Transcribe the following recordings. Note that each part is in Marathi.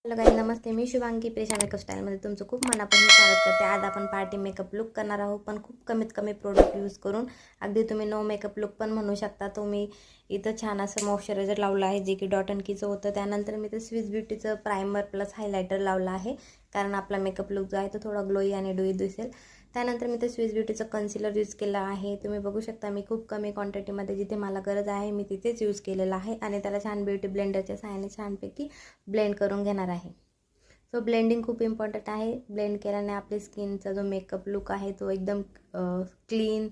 हॅलो गाईज, नमस्ते. मी शुभांगी प्रेशा मेकअप स्टाईलमध्ये तुमचं खूप मनापासून स्वागत करते. आज आपण पार्टी मेकअप लुक करणार आहोत, पण खूप कमीत कमी प्रोडक्ट यूज करून. अगदी तुम्ही नो मेकअप लुक पण म्हणू शकता. तुम्ही इथं छान असं मॉइश्चरायझर लावलं आहे, जे की डॉट अँड कीचं होतं. त्यानंतर मी ते स्विस ब्युटीचं प्रायमर प्लस हायलायटर लावलं आहे, कारण आपला मेकअप लुक जो आहे तो थोडा ग्लोई आणि डुई दिसेल. त्यानंतर मी ते स्विस ब्युटीचं कन्सिलर यूज केलं आहे. तुम्ही बघू शकता, मी खूप कमी क्वांटिटीमध्ये जिथे मला गरज आहे मी तिथेच यूज केलेलं आहे आणि त्याला छान ब्युटी ब्लेंडरच्या सहाय्याने छानपैकी ब्लेंड करून घेणार आहे. सो ब्लेंडिंग खूप इम्पॉर्टंट आहे. ब्लेंड केल्याने आपली स्किनचा जो मेकअप लुक आहे तो एकदम क्लीन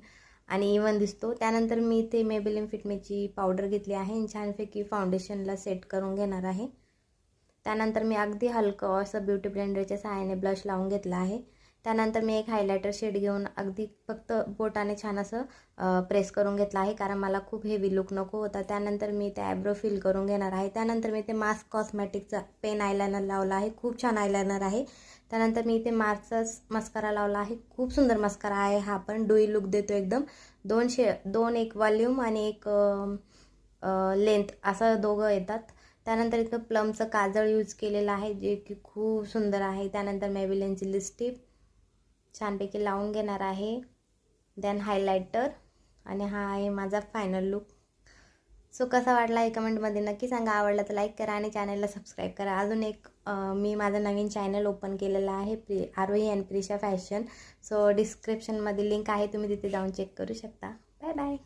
आणि इवन दिसतो. त्यानंतर मी इथे मेबेलिन फिटमीची पावडर घेतली आहे आणि छानपैकी फाउंडेशनला सेट करून घेणार आहे. त्यानंतर मी अगदी हलकं असं ब्युटी ब्लेंडरच्या सहाय्याने ब्लश लावून घेतला आहे. त्यानंतर मी एक हायलायटर शेड घेऊन अगदी फक्त बोटाने छान असं प्रेस करून घेतलं आहे, कारण मला खूप हेवी लुक नको होता. त्यानंतर मी ते आयब्रो फिल करून घेणार आहे. त्यानंतर मी ते मास्क कॉस्मॅटिकचा पेन आयलायनर लावला आहे. खूप छान आयलायनर आहे. त्यानंतर मी इथे मार्सचाच मस्कारा लावला आहे. खूप सुंदर मस्कारा आहे हा, पण डुई लुक देतो एकदम. दोन एक वॉल्यूम आणि एक लेंथ असं दोघं येतात. त्यानंतर इथं प्लमचं काजळ यूज केलेलं आहे, जे की खूप सुंदर आहे. त्यानंतर मेबेलिनची लिपस्टिक छानपैकी लावून घेणार आहे. देन हायलायटर, आणि हा आहे माझा फायनल लुक. सो कसा वाटला हे कमेंटमध्ये नक्की सांगा. आवडला तर लाईक करा आणि चॅनलला सबस्क्राईब करा. अजून एक मी माझं नवीन चॅनल ओपन केलेलं आहे, Aarohi and Prisha fashion. So डिस्क्रिप्शनमध्ये लिंक आहे, तुम्ही तिथे जाऊन चेक करू शकता. Bye bye.